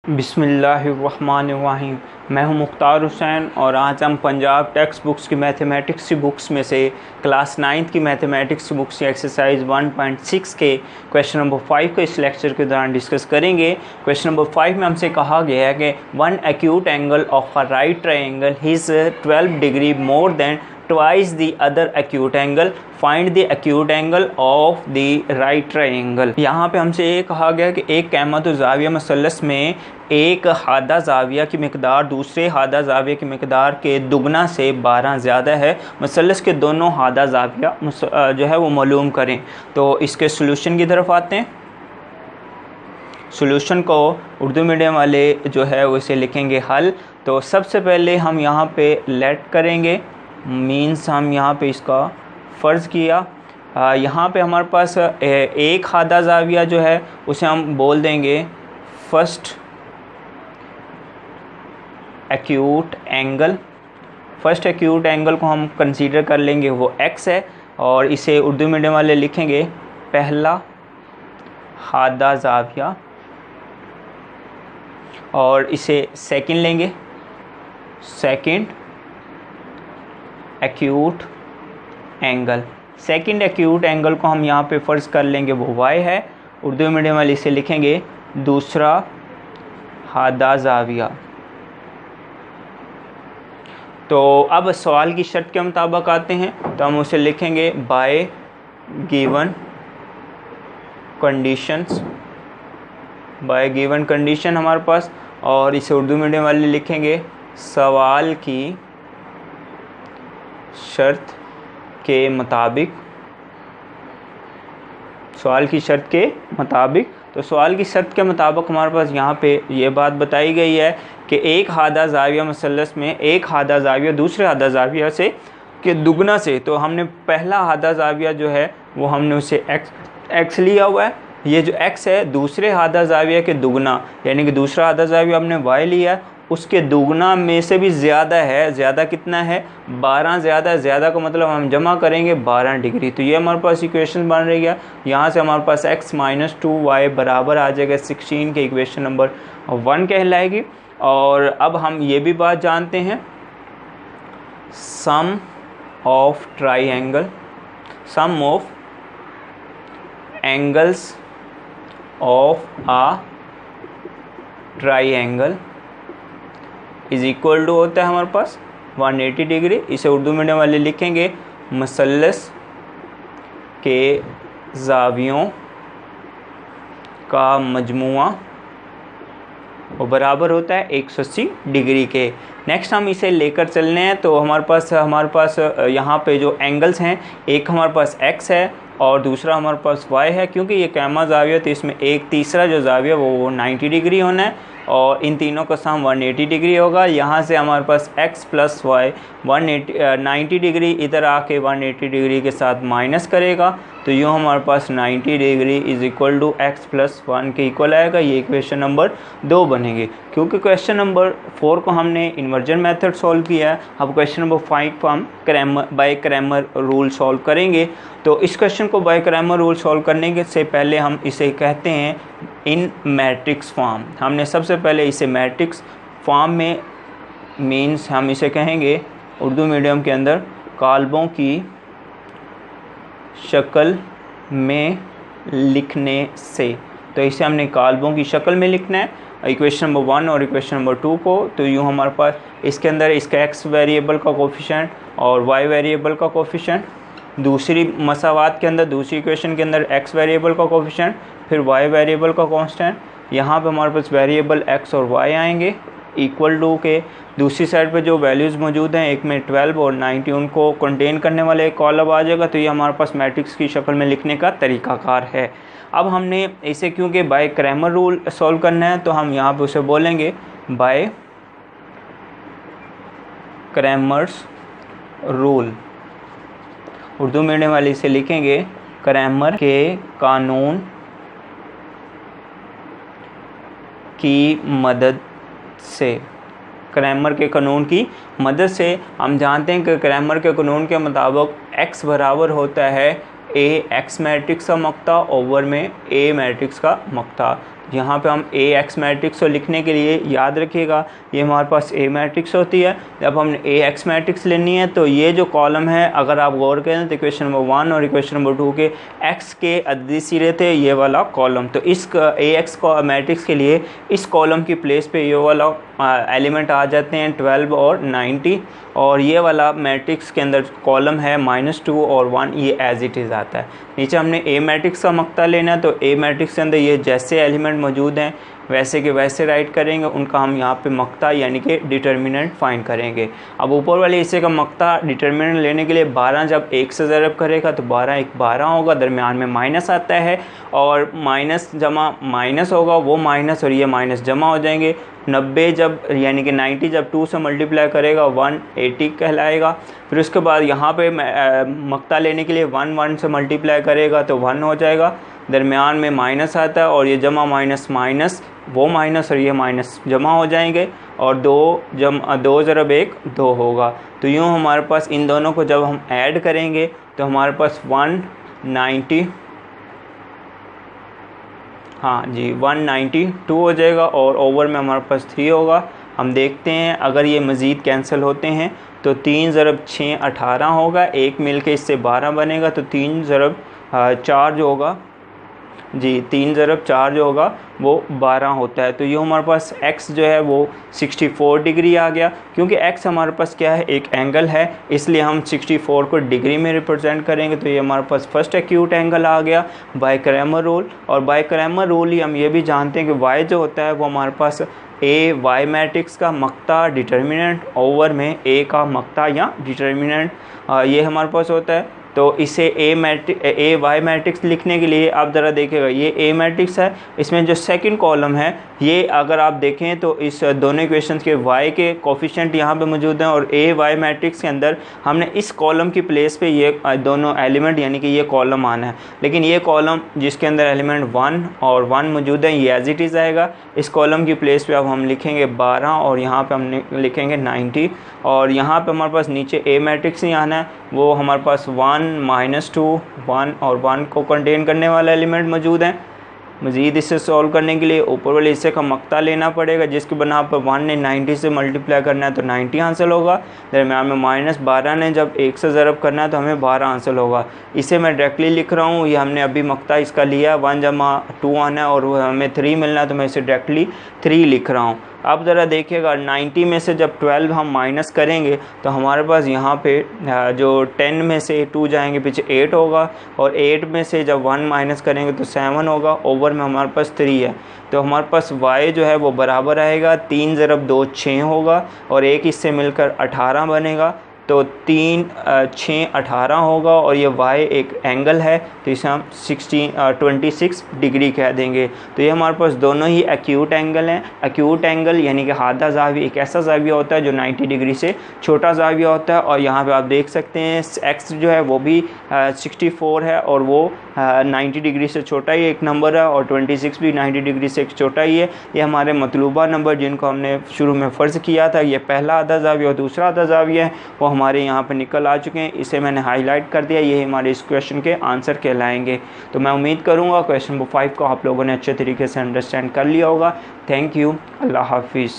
बिस्मिल्लाहिर्रहमानिर्रहीम। मैं हूं मुख्तार हुसैन और आज हम पंजाब टेक्स्ट बुक्स की मैथमेटिक्स की बुक्स में से क्लास 9th की मैथमेटिक्स बुक्स की एक्सरसाइज 1.6 के क्वेश्चन नंबर 5 को इस लेक्चर के दौरान डिस्कस करेंगे। क्वेश्चन नंबर 5 में हमसे कहा गया है कि one acute angle of a right triangle is 12 degree more than twice the other acute angle, find the acute angle of the right triangle. यहाँ पे हमसे ये कहा गया कि एक क़ैमत ज़ाविया मसलस में एक हादा ज़ाविया की मिकदार दूसरे हादा ज़ाविया की मिकदार के दुगना से 12 ज़्यादा है। मसलस के दोनों हादा ज़ाविया जो है वो मालूम करें। तो इसके सोल्यूशन की तरफ आते हैं। सोल्यूशन को उर्दू मीडियम वाले जो है वो इसे लिखेंगे हल। तो सबसे पहले हम यहाँ पे लेट करेंगे, मीन्स हम यहाँ पे इसका फ़र्ज़ किया। यहाँ पे हमारे पास एक हादा ज़ाविया जो है उसे हम बोल देंगे first acute angle. First acute angle को हम कंसीडर कर लेंगे वो x है और इसे उर्दू मीडियम वाले लिखेंगे पहला हादा ज़ाविया, और इसे सेकंड लेंगे second acute angle. Second acute angle को हम यहाँ पे फ़र्ज़ कर लेंगे वो y है। उर्दू मीडियम वाले इसे लिखेंगे दूसरा हादा ज़ाविया। तो अब सवाल की शर्त के मुताबिक आते हैं, तो हम उसे लिखेंगे bye given conditions, bye given condition हमारे पास, और इसे उर्दू मीडियम वाले लिखेंगे सवाल की शर्त के मुताबिक, सवाल की शर्त के मुताबिक। तो सवाल की शर्त के मुताबिक हमारे पास यहाँ पे ये बात बताई गई है कि एक हादा ज़ाविया मसलस में एक हादा ज़ाविया दूसरे हादा ज़ाविया से के दुगना से, तो हमने पहला हादा ज़ाविया जो है वो हमने उसे x लिया हुआ है। ये जो x है दूसरे हादा ज़ाविया के दुगना, यानी कि दूसरा हादा ज़ाविया हमने y लिया है, उसके दुगना में से भी ज़्यादा है। ज़्यादा कितना है? 12 ज़्यादा है। ज़्यादा का मतलब हम जमा करेंगे 12 डिग्री। तो ये हमारे पास इक्वेशन बन रही है। यहाँ से हमारे पास x - 2y बराबर आ जाएगा 16 के इक्वेशन नंबर 1 कहलाएगी। और अब हम ये भी बात जानते हैं sum of triangle, sum of angles of a triangle is equal to होता है हमारे पास 180 डिग्री। इसे उर्दू मीडियम वाले लिखेंगे मसलस के ज़ावियों का मजमुआ वो बराबर होता है 180 डिग्री के। नेक्स्ट हम इसे लेकर चलने हैं। तो हमारे पास यहाँ पे जो एंगल्स हैं, एक हमारे पास x है और दूसरा हमारे पास y है। क्योंकि ये कैमा ज़ाविया तो इसमें एक तीसरा जो ज़ाविया वो 90 डिग्री होना है और इन तीनों का सम 180 डिग्री होगा। यहाँ से हमारे पास x + y 90 डिग्री इधर आके 180 डिग्री के साथ माइनस करेगा, तो यूँ हमारे पास 90 degree is equal to x + 1 के इक्वल आएगा। ये इक्वेशन नंबर 2 बनेंगे। क्योंकि क्वेश्चन नंबर 4 को हमने इन्वर्जन मेथड सॉल्व किया है, अब क्वेश्चन नंबर 5 को हम बाय क्रैमर रूल सॉल्व करेंगे। तो इस क्वेश्चन को बाय क्रैमर रूल सॉल्व करने के से पहले हम इसे कहते हैं इन मैट्रिक्स फॉर्म। हमने सबसे पहले इसे मैट्रिक्स फॉर्म में, मीन्स हम इसे कहेंगे उर्दू मीडियम के अंदर काल्बों की शक्ल में लिखने से। तो इसे हमने काल्बों की शक्ल में लिखना है इक्वेशन नंबर 1 और इक्वेशन नंबर 2 को। तो यूँ हमारे पास इसके अंदर इसका x वेरिएबल का कोफिशिएंट और y वेरिएबल का कोफिशिएंट, दूसरी मसावात के अंदर दूसरी इक्वेशन के अंदर x वेरिएबल का कोफिशिएंट, फिर y वेरिएबल का कांस्टेंट। यहाँ पे हमारे पास वेरिएबल x और y आएंगे इक्वल टू के। दूसरी साइड पे जो वैल्यूज़ मौजूद हैं, एक में 12 और 90, उनको कंटेन करने वाला एक कॉलम आ जाएगा। तो ये हमारे पास मैट्रिक्स की शक्ल में लिखने का तरीक़ाकार है। अब हमने इसे क्योंकि बाय क्रैमर रूल सॉल्व करना है, तो हम यहाँ पे उसे बोलेंगे by Cramer's rule. Urdu medium वाले इसे लिखेंगे क्रैमर के कानून की मदद से। क्रैमर के कानून की मदद से हम जानते हैं कि क्रैमर के कानून के मुताबिक x बराबर होता है ए एक्स मैट्रिक्स का मकता ओवर में ए मैट्रिक्स का मकता। यहाँ पे हम ए एक्स मैट्रिक्स को लिखने के लिए याद रखिएगा ये हमारे पास ए मैट्रिक्स होती है। जब हमने ए एक्स मैट्रिक्स लेनी है तो ये जो कॉलम है अगर आप गौर करें तो इक्वेशन नंबर 1 और इक्वेशन नंबर 2 के एक्स के अददी सिरे थे ये वाला कॉलम, तो इस ए एक्स मैट्रिक्स के लिए इस कॉलम की प्लेस पे ये वाला एलिमेंट आ जाते हैं 12 और 90, और ये वाला मैट्रिक्स के अंदर कॉलम है -2 और 1, ये एज इट इज़ आता है। नीचे हमने ए मैट्रिक्स का मक्ता लेना है, तो ए मैट्रिक्स के अंदर ये जैसे एलिमेंट मौजूद हैं वैसे के वैसे राइट करेंगे, उनका हम यहाँ पे मक्ता यानी कि डिटर्मिनेंट फाइंड करेंगे। अब ऊपर वाले हिस्से का मक्ता डिटर्मिनेंट लेने के लिए 12 जब 1 से ज़रब करेगा तो 12 1 12 होगा, दरमियान में माइनस आता है और माइनस जमा माइनस होगा, वो माइनस और ये माइनस जमा हो जाएंगे। 90 जब यानी कि 90 जब 2 से मल्टीप्लाई करेगा 180 कहलाएगा। फिर उसके बाद यहाँ पे मक्ता लेने के लिए 1 1 से मल्टीप्लाई करेगा तो 1 हो जाएगा, दरमियान में माइनस आता है और ये जमा माइनस माइनस, वो माइनस और ये माइनस जमा हो जाएंगे और 2 ज़रब 1 2 होगा। तो यूँ हमारे पास इन दोनों को जब हम ऐड करेंगे तो हमारे पास 192 हो जाएगा और ओवर में हमारे पास 3 होगा। हम देखते हैं अगर ये मज़ीद कैंसिल होते हैं तो 3 ज़रब 6 18 होगा, एक मिल के इससे 12 बनेगा, तो 3 ज़रब 4 जो होगा 3 ज़रब 4 जो होगा वो 12 होता है। तो ये हमारे पास x जो है वो 64 डिग्री आ गया। क्योंकि x हमारे पास क्या है, एक एंगल है, इसलिए हम 64 को डिग्री में रिप्रेजेंट करेंगे। तो ये हमारे पास फर्स्ट एक्यूट एंगल आ गया बाय क्रैमर रूल। और बाय क्रैमर रूल ही हम ये भी जानते हैं कि y जो होता है वो हमारे पास ए वाई मैट्रिक्स का मक्ता डिटर्मिनेंट ओवर में ए का मक्ता या डिटर्मिनेंट ये हमारे पास होता है। तो इसे ए वाई मैट्रिक्स लिखने के लिए आप ज़रा देखिएगा, ये ए मैट्रिक्स है, इसमें जो सेकंड कॉलम है ये अगर आप देखें तो इस दोनों इक्वेशंस के वाई के कोफिशिएंट यहाँ पे मौजूद हैं और ए वाई मैट्रिक्स के अंदर हमने इस कॉलम की प्लेस पे ये दोनों एलिमेंट यानी कि ये कॉलम आना है। लेकिन ये कॉलम जिसके अंदर एलिमेंट 1 और 1 मौजूद है ये एज इट इज़ आएगा। इस कॉलम की प्लेस पे अब हम लिखेंगे 12 और यहाँ पे हम लिखेंगे 90 और यहाँ पे हमारे पास नीचे ए मैट्रिक्स ही आना है, वो हमारे पास 1 -2 1 और 1 को कंटेन करने वाला एलिमेंट मौजूद है। मज़ीद इसे सॉल्व करने के लिए ऊपर वाले हिस्से का मक्ता लेना पड़ेगा, जिसकी बना पर 1 ने 90 से मल्टीप्लाई करना है तो 90 हासिल होगा, दरम्यान में -12 ने जब 1 से ज़रब करना है तो हमें 12 हासिल होगा। इसे मैं डायरेक्टली लिख रहा हूँ, ये हमने अभी मक्ता इसका लिया 1 जमा 2 आना है और हमें 3 मिलना है, तो मैं इसे डायरेक्टली 3 लिख रहा हूँ। अब ज़रा देखिएगा 90 में से जब 12 हम माइनस करेंगे तो हमारे पास यहाँ पे जो 10 में से 2 जाएंगे पीछे 8 होगा और 8 में से जब 1 माइनस करेंगे तो 7 होगा, ओवर में हमारे पास 3 है। तो हमारे पास y जो है वो बराबर आएगा 3 ज़रब 2 6 होगा और एक इससे मिलकर 18 बनेगा, तो 3 6 18 होगा और ये y एक एंगल है तो इसे हम 26 डिग्री कह देंगे। तो ये हमारे पास दोनों ही एक्यूट एंगल हैं। एक्यूट एंगल यानी कि हादा ज़ाविया एक ऐसा ज़ाविया होता है जो 90 डिग्री से छोटा ज़ाविया होता है। और यहाँ पे आप देख सकते हैं x जो है वो भी 64 है और वो 90 डिग्री से छोटा ही एक नंबर है और 26 भी 90 डिग्री से एक छोटा ही है। ये हमारे मतलूबा नंबर जिनको हमने शुरू में फ़र्ज़ किया था, ये पहला आधा ज़ाविया और दूसरा आधा ज़ाविया है, वो हमारे यहाँ पे निकल आ चुके हैं। इसे मैंने हाईलाइट कर दिया, ये हमारे इस क्वेश्चन के आंसर कहलाएंगे। तो मैं उम्मीद करूँगा क्वेश्चन नंबर 5 को आप लोगों ने अच्छे तरीके से अंडरस्टैंड कर लिया होगा। थैंक यू, अल्लाह हाफिज़।